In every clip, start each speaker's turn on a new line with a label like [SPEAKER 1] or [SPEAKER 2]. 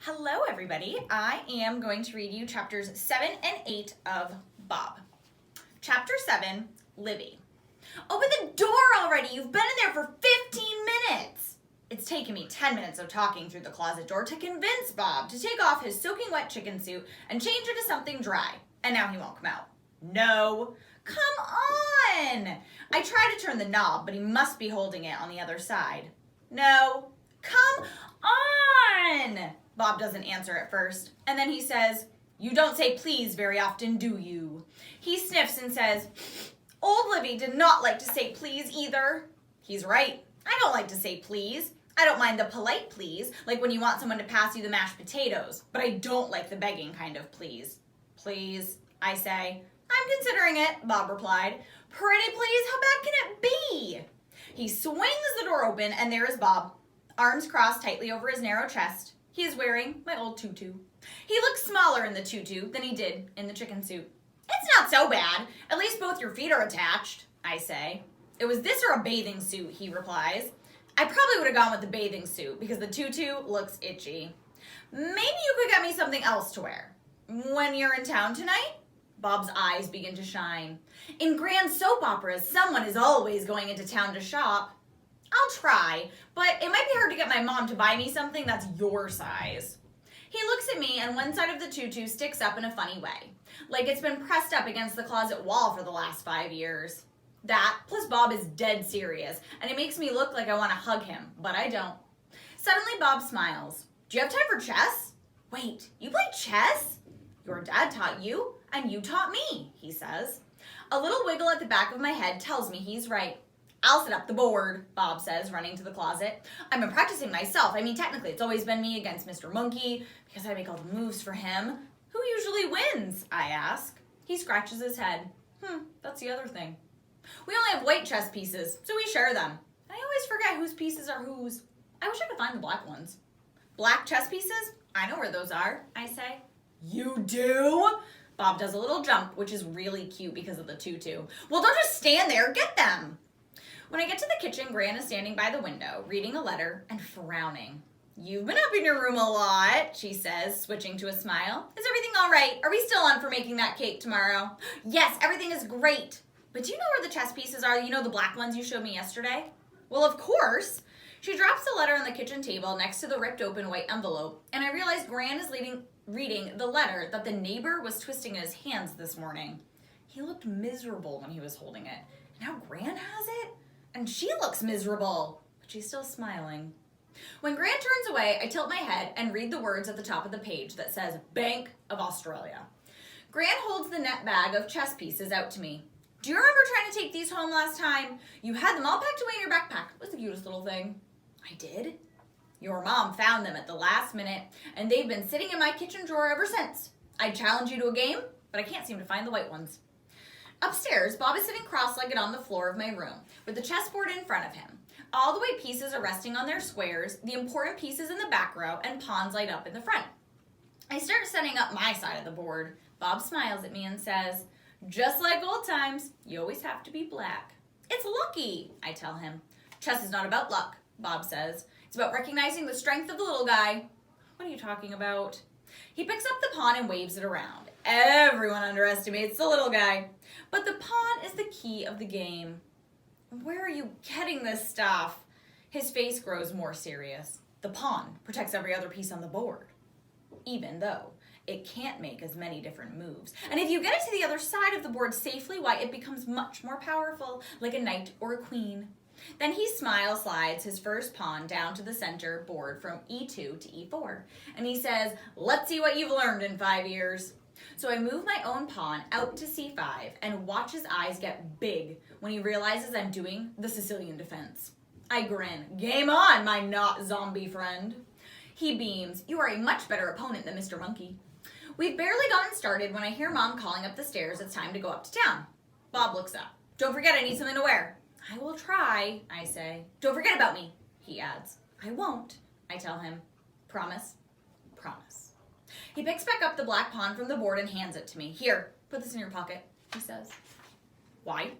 [SPEAKER 1] Hello, everybody. I am going to read you chapters 7 and 8 of Bob. Chapter 7, Livy. Open the door already! You've been in there for 15 minutes! It's taken me 10 minutes of talking through the closet door to convince Bob to take off his soaking wet chicken suit and change into something dry. And now he won't come out. No. Come on! I try to turn the knob, but he must be holding it on the other side. No. Come on! Bob doesn't answer at first, and then he says, "You don't say please very often, do you?" He sniffs and says, "Old Livy did not like to say please either." He's right. I don't like to say please. I don't mind the polite please, like when you want someone to pass you the mashed potatoes, but I don't like the begging kind of please. Please, I say. "I'm considering it," Bob replied. "Pretty please, how bad can it be?" He swings the door open, and there is Bob, arms crossed tightly over his narrow chest. He is wearing my old tutu. He looks smaller in the tutu than he did in the chicken suit. "It's not so bad. At least both your feet are attached," I say. "It was this or a bathing suit," he replies. I probably would have gone with the bathing suit because the tutu looks itchy. "Maybe you could get me something else to wear." "When you're in town tonight?" Bob's eyes begin to shine. "In grand soap operas, someone is always going into town to shop." "I'll try, but it might be hard to get my mom to buy me something that's your size." He looks at me, and one side of the tutu sticks up in a funny way, like it's been pressed up against the closet wall for the last 5 years. That, plus Bob is dead serious, and it makes me look like I want to hug him, but I don't. Suddenly Bob smiles. "Do you have time for chess?" "Wait, you play chess?" "Your dad taught you, and you taught me," he says. A little wiggle at the back of my head tells me he's right. "I'll set up the board," Bob says, running to the closet. "I've been practicing myself. I mean, technically, it's always been me against Mr. Monkey, because I make all the moves for him." "Who usually wins?" I ask. He scratches his head. That's the other thing. "We only have white chess pieces, so we share them. I always forget whose pieces are whose. I wish I could find the black ones." "Black chess pieces? I know where those are," I say. "You do?" Bob does a little jump, which is really cute because of the tutu. "Well, don't just stand there. Get them." When I get to the kitchen, Gran is standing by the window, reading a letter and frowning. "You've been up in your room a lot," she says, switching to a smile. "Is everything all right? Are we still on for making that cake tomorrow?" "Yes, everything is great. But do you know where the chess pieces are? You know, the black ones you showed me yesterday?" "Well, of course." She drops the letter on the kitchen table next to the ripped open white envelope, and I realize Gran is reading the letter that the neighbor was twisting in his hands this morning. He looked miserable when he was holding it. Now Gran has it? And she looks miserable, but she's still smiling. When Gran turns away, I tilt my head and read the words at the top of the page that says Bank of Australia. Gran holds the net bag of chess pieces out to me. "Do you remember trying to take these home last time? You had them all packed away in your backpack. It was the cutest little thing." "I did?" "Your mom found them at the last minute, and they've been sitting in my kitchen drawer ever since. I'd challenge you to a game, but I can't seem to find the white ones." Upstairs, Bob is sitting cross-legged on the floor of my room, with the chessboard in front of him. All the white pieces are resting on their squares, the important pieces in the back row, and pawns light up in the front. I start setting up my side of the board. Bob smiles at me and says, "Just like old times, you always have to be black." "It's lucky," I tell him. "Chess is not about luck," Bob says. "It's about recognizing the strength of the little guy." "What are you talking about?" He picks up the pawn and waves it around. Everyone underestimates the little guy. But the pawn is the key of the game. "Where are you getting this stuff?" His face grows more serious. "The pawn protects every other piece on the board, even though it can't make as many different moves. And if you get it to the other side of the board safely, why, it becomes much more powerful, like a knight or a queen." Then he slides his first pawn down to the center board from E2 to E4. And he says, "Let's see what you've learned in 5 years. So I move my own pawn out to C5 and watch his eyes get big when he realizes I'm doing the Sicilian defense. I grin. "Game on, my not zombie friend." He beams. "You are a much better opponent than Mr. Monkey." We've barely gotten started when I hear Mom calling up the stairs. It's time to go up to town. Bob looks up. "Don't forget, I need something to wear." "I will try," I say. "Don't forget about me," he adds. "I won't," I tell him. "Promise?" "Promise." He picks back up the black pawn from the board and hands it to me. "Here, put this in your pocket," he says. "Why?"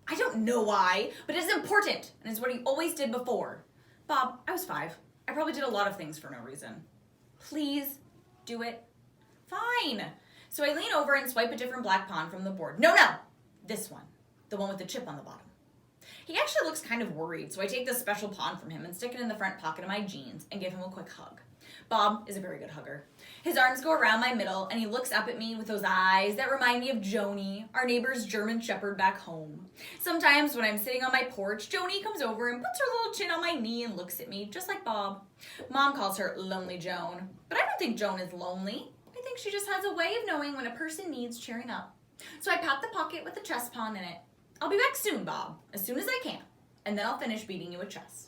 [SPEAKER 1] "I don't know why, but it's important, and it's what he always did before." "Bob, I was 5. I probably did a lot of things for no reason." Please do it. Fine. So I lean over and swipe a different black pawn from the board. No, this one. The one with the chip on the bottom. He actually looks kind of worried, so I take this special pawn from him and stick it in the front pocket of my jeans and give him a quick hug. Bob is a very good hugger. His arms go around my middle, and he looks up at me with those eyes that remind me of Joni, our neighbor's German Shepherd back home. Sometimes when I'm sitting on my porch, Joni comes over and puts her little chin on my knee and looks at me, just like Bob. Mom calls her Lonely Joan, but I don't think Joan is lonely. I think she just has a way of knowing when a person needs cheering up. So I pat the pocket with the chess pawn in it. I'll be back soon, Bob, as soon as I can, and then I'll finish beating you at chess.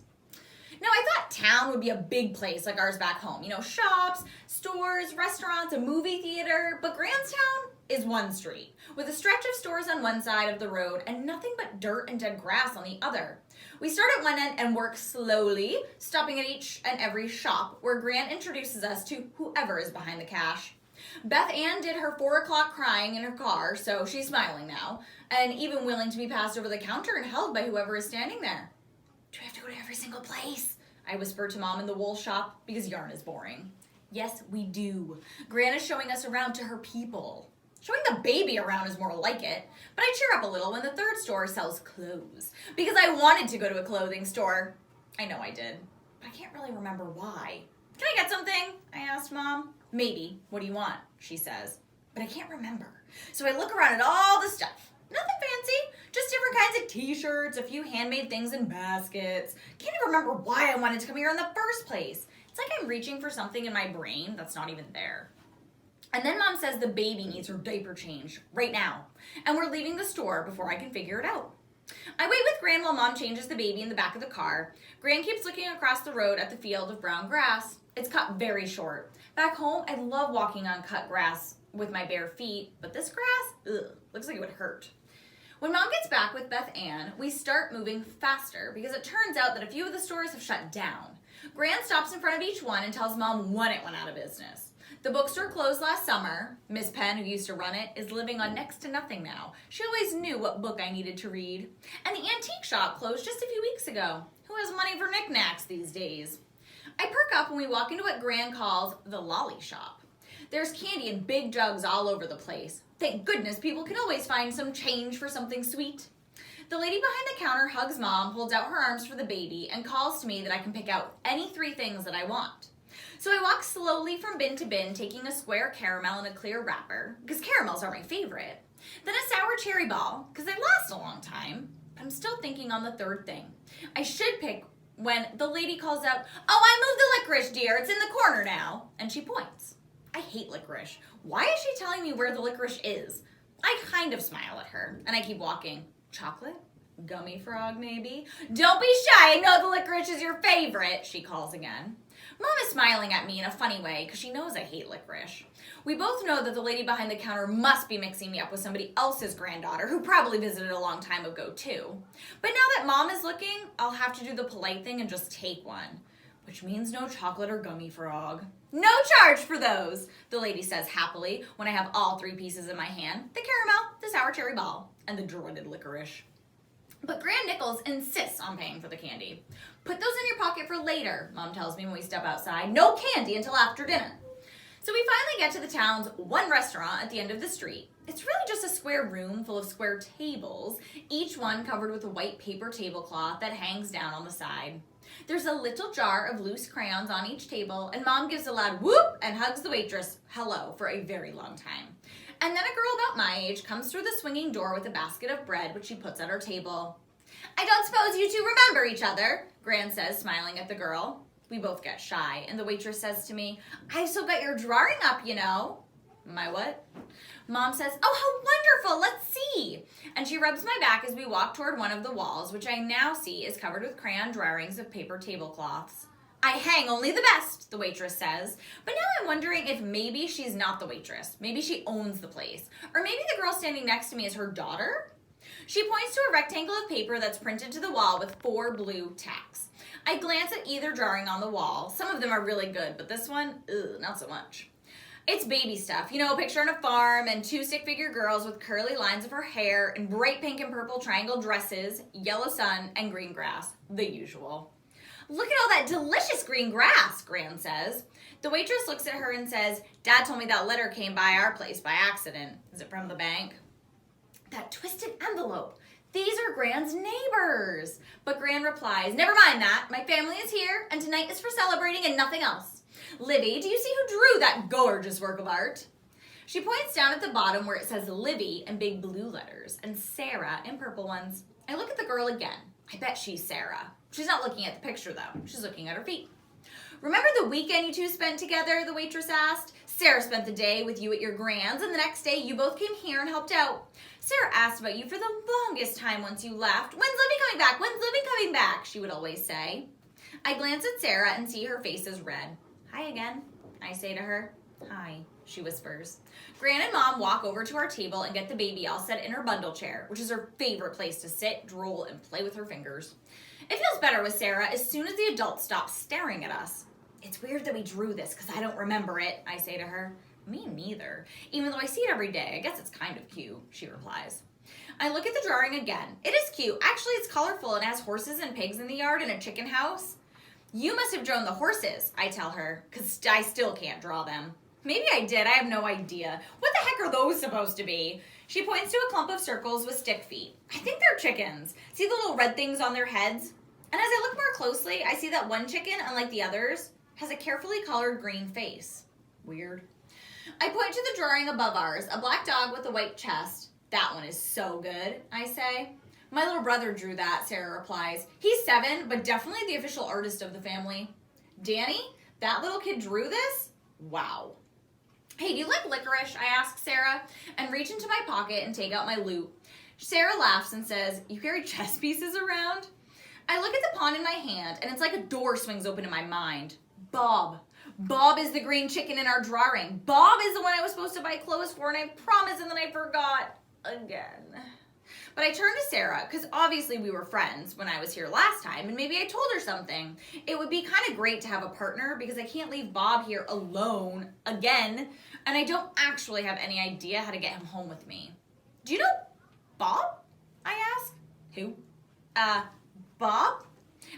[SPEAKER 1] Now, I thought town would be a big place like ours back home. You know, shops, stores, restaurants, a movie theater. But Grandstown is one street, with a stretch of stores on one side of the road and nothing but dirt and dead grass on the other. We start at one end and work slowly, stopping at each and every shop, where Grant introduces us to whoever is behind the cash. Beth Ann did her 4 o'clock crying in her car, so she's smiling now, and even willing to be passed over the counter and held by whoever is standing there. Do we have to go to every single place? I whispered to Mom in the wool shop, because yarn is boring. Yes, we do. Gran is showing us around to her people. Showing the baby around is more like it, but I cheer up a little when the third store sells clothes, because I wanted to go to a clothing store. I know I did, but I can't really remember why. Can I get something? I asked Mom. Maybe. What do you want? She says. But I can't remember. So I look around at all the stuff. Nothing fancy, just different kinds of t-shirts, a few handmade things in baskets. Can't even remember why I wanted to come here in the first place. It's like I'm reaching for something in my brain that's not even there. And then Mom says the baby needs her diaper changed right now. And we're leaving the store before I can figure it out. I wait with Gran while Mom changes the baby in the back of the car. Gran keeps looking across the road at the field of brown grass. It's cut very short. Back home, I love walking on cut grass with my bare feet, but this grass, looks like it would hurt. When Mom gets back with Beth Ann, we start moving faster because it turns out that a few of the stores have shut down. Gran stops in front of each one and tells Mom when it went out of business. The bookstore closed last summer. Miss Penn, who used to run it, is living on next to nothing now. She always knew what book I needed to read. And the antique shop closed just a few weeks ago. Who has money for knickknacks these days? I perk up when we walk into what Gran calls the lolly shop. There's candy in big jugs all over the place. Thank goodness people can always find some change for something sweet. The lady behind the counter hugs Mom, holds out her arms for the baby, and calls to me that I can pick out any 3 things that I want. So I walk slowly from bin to bin, taking a square caramel in a clear wrapper, because caramels are my favorite. Then a sour cherry ball, because they last a long time. But I'm still thinking on the 3rd thing. I should pick when the lady calls out, "Oh, I moved the licorice, dear. It's in the corner now." And she points. I hate licorice. Why is she telling me where the licorice is? I kind of smile at her, and I keep walking. Chocolate? Gummy frog, maybe? "Don't be shy. I know the licorice is your favorite," she calls again. Mom is smiling at me in a funny way because she knows I hate licorice. We both know that the lady behind the counter must be mixing me up with somebody else's granddaughter who probably visited a long time ago too. But now that Mom is looking, I'll have to do the polite thing and just take one. Which means no chocolate or gummy frog. "No charge for those," the lady says happily when I have all 3 pieces in my hand. The caramel, the sour cherry ball, and the dreaded licorice. But Gran Nichols insists on paying for the candy. "Put those in your pocket for later," Mom tells me when we step outside. "No candy until after dinner." So we finally get to the town's one restaurant at the end of the street. It's really just a square room full of square tables, each one covered with a white paper tablecloth that hangs down on the side. There's a little jar of loose crayons on each table, and Mom gives a loud whoop and hugs the waitress hello for a very long time. And then a girl about my age comes through the swinging door with a basket of bread, which she puts at our table. "I don't suppose you 2 remember each other," Gran says, smiling at the girl. We both get shy, and the waitress says to me, "I still got your drawing up, you know." "My what?" Mom says, "Oh, how wonderful, let's see." And she rubs my back as we walk toward one of the walls, which I now see is covered with crayon drawings of paper tablecloths. "I hang only the best," the waitress says. But now I'm wondering if maybe she's not the waitress. Maybe she owns the place. Or maybe the girl standing next to me is her daughter? She points to a rectangle of paper that's printed to the wall with 4 blue tacks. I glance at either drawing on the wall. Some of them are really good, but this one, not so much. It's baby stuff. You know, a picture on a farm and 2 stick-figure girls with curly lines of her hair in bright pink and purple triangle dresses, yellow sun, and green grass. The usual. Look at all that delicious green grass, Gran says. The waitress looks at her and says, Dad told me that letter came by our place by accident. Is it from the bank? That twisted envelope. These are Gran's neighbors. But Gran replies, never mind that. My family is here, and tonight is for celebrating and nothing else. Livy, do you see who drew that gorgeous work of art? She points down at the bottom where it says Livy in big blue letters and Sarah in purple ones. I look at the girl again. I bet she's Sarah. She's not looking at the picture, though. She's looking at her feet. Remember the weekend you two spent together, the waitress asked? Sarah spent the day with you at your Gran's, and the next day you both came here and helped out. Sarah asked about you for the longest time once you left. When's Livy coming back? When's Livy coming back? She would always say. I glance at Sarah and see her face is red. Hi again, I say to her. Hi, she whispers. Gran and Mom walk over to our table and get the baby all set in her bundle chair, which is her favorite place to sit, drool, and play with her fingers. It feels better with Sarah as soon as the adults stop staring at us. It's weird that we drew this because I don't remember it, I say to her. Me neither. Even though I see it every day, I guess it's kind of cute, she replies. I look at the drawing again. It is cute. Actually, it's colorful and has horses and pigs in the yard and a chicken house. You must have drawn the horses, I tell her, because I still can't draw them. Maybe I did. I have no idea. What the heck are those supposed to be? She points to a clump of circles with stick feet. I think they're chickens. See the little red things on their heads? And as I look more closely, I see that one chicken, unlike the others, has a carefully colored green face. Weird. I point to the drawing above ours, a black dog with a white chest. That one is so good, I say. My little brother drew that, Sarah replies. He's 7, but definitely the official artist of the family. Danny, that little kid drew this? Wow. Hey, do you like licorice? I ask Sarah, and reach into my pocket and take out my loot. Sarah laughs and says, you carry chess pieces around? I look at the pawn in my hand, and it's like a door swings open in my mind. Bob. Bob is the green chicken in our drawing. Bob is the one I was supposed to buy clothes for, and I promised, and then I forgot again. But I turned to Sarah, because obviously we were friends when I was here last time, and maybe I told her something. It would be kind of great to have a partner, because I can't leave Bob here alone again, and I don't actually have any idea how to get him home with me. Do you know Bob? I ask. Who? Bob?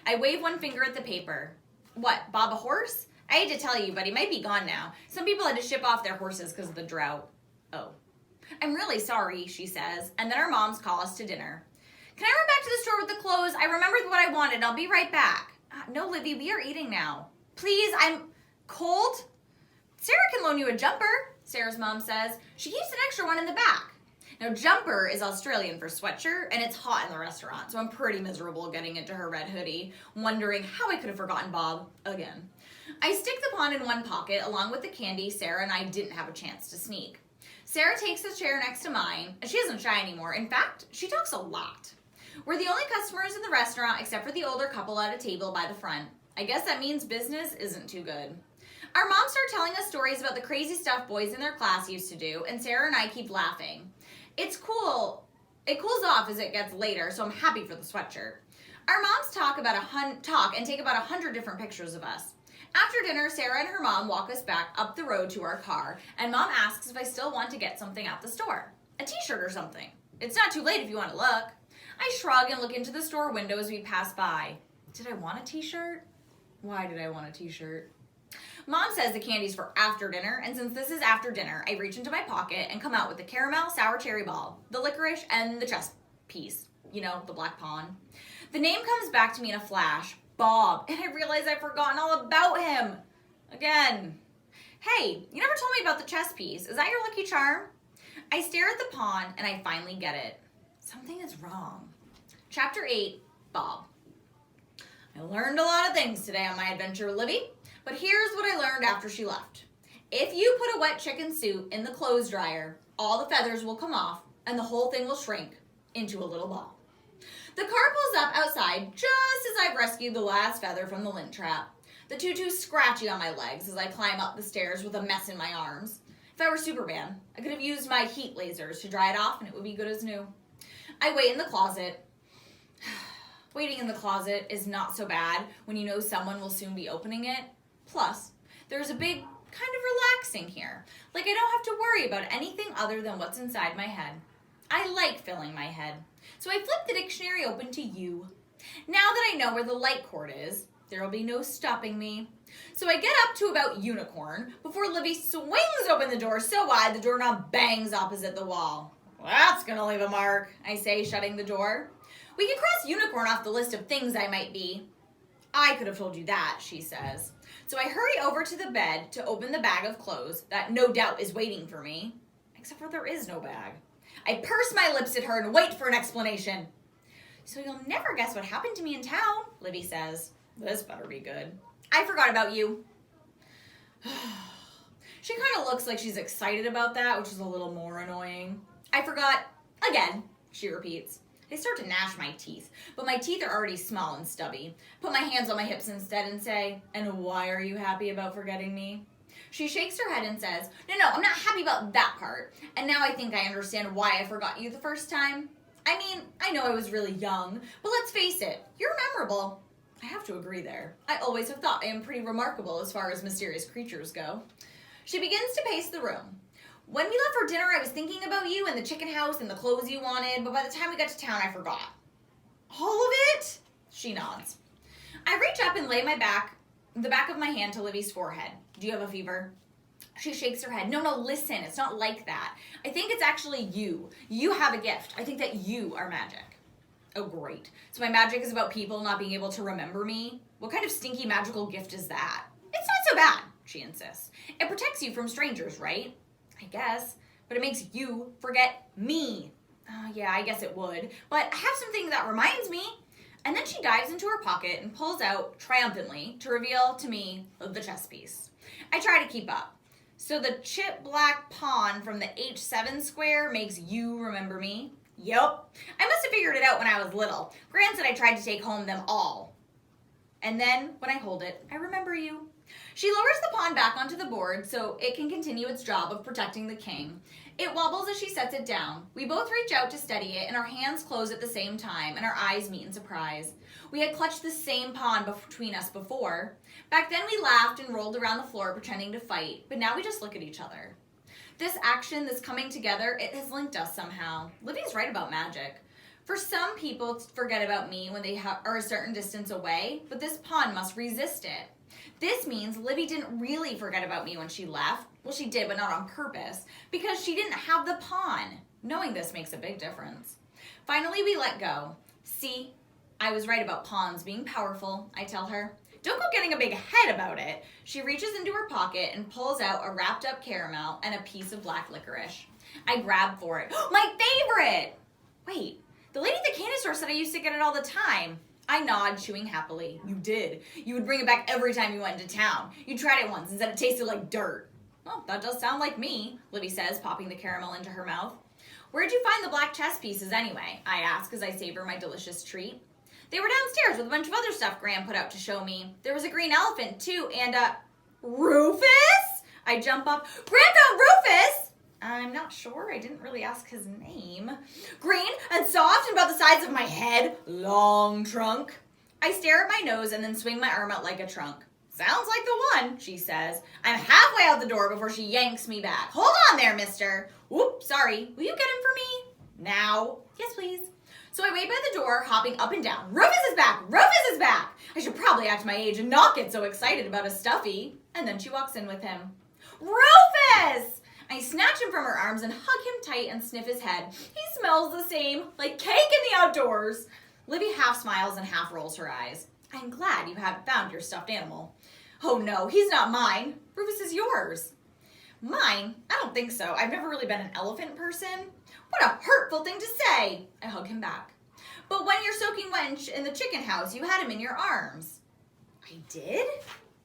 [SPEAKER 1] I wave one finger at the paper. What, Bob a horse? I hate to tell you, but he might be gone now. Some people had to ship off their horses because of the drought. Oh. I'm really sorry, she says, and then our moms call us to dinner. Can I run back to the store with the clothes? I remembered what I wanted. I'll be right back. No, Livy, we are eating now. Please, I'm cold. Sarah can loan you a jumper, Sarah's mom says. She keeps an extra one in the back. Now, jumper is Australian for sweatshirt, and it's hot in the restaurant, so I'm pretty miserable getting into her red hoodie, wondering how I could have forgotten Bob again. I stick the pawn in one pocket, along with the candy Sarah and I didn't have a chance to sneak. Sarah takes the chair next to mine, and she isn't shy anymore. In fact, she talks a lot. We're the only customers in the restaurant except for the older couple at a table by the front. I guess that means business isn't too good. Our moms start telling us stories about the crazy stuff boys in their class used to do, and Sarah and I keep laughing. It's cool. It cools off as it gets later, so I'm happy for the sweatshirt. Our moms talk and take about 100 different pictures of us. After dinner, Sarah and her mom walk us back up the road to our car, and Mom asks if I still want to get something at the store. A t-shirt or something. It's not too late if you want to look. I shrug and look into the store window as we pass by. Did I want a t-shirt? Why did I want a t-shirt? Mom says the candy's for after dinner, and since this is after dinner, I reach into my pocket and come out with the caramel sour cherry ball, the licorice, and the chess piece. You know, the black pawn. The name comes back to me in a flash. Bob, and I realize I've forgotten all about him. Again. Hey, you never told me about the chess piece. Is that your lucky charm? I stare at the pawn, and I finally get it. Something is wrong. Chapter 8, Bob. I learned a lot of things today on my adventure with Livy, but here's what I learned after she left. If you put a wet chicken suit in the clothes dryer, all the feathers will come off, and the whole thing will shrink into a little ball. The car pulls up outside just as I've rescued the last feather from the lint trap. The tutu's scratchy on my legs as I climb up the stairs with a mess in my arms. If I were Superman, I could have used my heat lasers to dry it off and it would be good as new. I wait in the closet. Waiting in the closet is not so bad when you know someone will soon be opening it. Plus, there's a big kind of relaxing here. Like I don't have to worry about anything other than what's inside my head. I like filling my head. So I flip the dictionary open to you. Now that I know where the light cord is, There'll be no stopping me. So I get up to about unicorn before Livy swings open the door so wide the doorknob bangs opposite the wall. Well, that's gonna leave a mark, I say, shutting the door. We can cross unicorn off the list of things I might be. I could have told you that, she says. So I hurry over to the bed to open the bag of clothes that no doubt is waiting for me. Except for there is no bag. I purse my lips at her and wait for an explanation. So you'll never guess what happened to me in town, Livy says. This better be good. I forgot about you. She kind of looks like she's excited about that, which is a little more annoying. I forgot again, she repeats. I start to gnash my teeth, but my teeth are already small and stubby. Put my hands on my hips instead and say, and why are you happy about forgetting me? She shakes her head and says, no, I'm not happy about that part. And now I think I understand why I forgot you the first time. I mean, I know I was really young, but let's face it, you're memorable. I have to agree there. I always have thought I am pretty remarkable as far as mysterious creatures go. She begins to pace the room. When we left for dinner, I was thinking about you and the chicken house and the clothes you wanted, but by the time we got to town, I forgot. All of it? She nods. I reach up and lay the back of my hand to Livy's forehead. Do you have a fever? She shakes her head. No, listen, it's not like that. I think it's actually you. You have a gift. I think that you are magic. Oh, great. So my magic is about people not being able to remember me? What kind of stinky magical gift is that? It's not so bad, she insists. It protects you from strangers, right? I guess. But it makes you forget me. Yeah, I guess it would. But I have something that reminds me. And then she dives into her pocket and pulls out, triumphantly, to reveal to me the chess piece. I try to keep up. So the chip black pawn from the H7 square makes you remember me? Yup. I must have figured it out when I was little. Gran said I tried to take home them all. And then, when I hold it, I remember you. She lowers the pawn back onto the board so it can continue its job of protecting the king. It wobbles as she sets it down. We both reach out to steady it, and our hands close at the same time, and our eyes meet in surprise. We had clutched the same pawn between us before. Back then we laughed and rolled around the floor pretending to fight, but now we just look at each other. This action, this coming together, it has linked us somehow. Livy's right about magic. For some people to forget about me when they are a certain distance away, but this pawn must resist it. This means Livy didn't really forget about me when she left. Well, she did, but not on purpose, because she didn't have the pawn. Knowing this makes a big difference. Finally, we let go. See, I was right about pawns being powerful, I tell her. Don't go getting a big head about it. She reaches into her pocket and pulls out a wrapped up caramel and a piece of black licorice. I grab for it. My favorite! Wait, the lady at the candy store said I used to get it all the time. I nod, chewing happily. You did. You would bring it back every time you went into town. You tried it once and said it tasted like dirt. Well, that does sound like me, Livy says, popping the caramel into her mouth. Where'd you find the black chess pieces anyway? I ask as I savor my delicious treat. They were downstairs with a bunch of other stuff Gran put out to show me. There was a green elephant, too, and Rufus? I jump up. Gran found Rufus! I'm not sure. I didn't really ask his name. Green and soft and about the size of my head. Long trunk. I stare at my nose and then swing my arm out like a trunk. Sounds like the one, she says. I'm halfway out the door before she yanks me back. Hold on there, mister. Whoop, sorry. Will you get him for me? Now? Yes, please. So I wait by the door, hopping up and down. Rufus is back! Rufus is back! I should probably act my age and not get so excited about a stuffy. And then she walks in with him. Rufus! I snatch him from her arms and hug him tight and sniff his head. He smells the same, like cake in the outdoors. Livy half smiles and half rolls her eyes. I'm glad you haven't found your stuffed animal. Oh no, he's not mine. Rufus is yours. Mine? I don't think so. I've never really been an elephant person. What a hurtful thing to say. I hug him back. But when you're soaking wet in the chicken house, you had him in your arms. I did?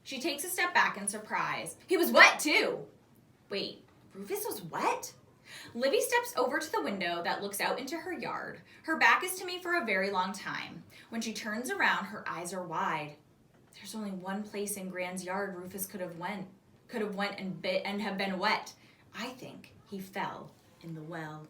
[SPEAKER 1] She takes a step back in surprise. He was wet too. Wait, Rufus was wet? Livy steps over to the window that looks out into her yard. Her back is to me for a very long time. When she turns around, her eyes are wide. There's only one place in Gran's yard Rufus could have went and have been wet. I think he fell in the well.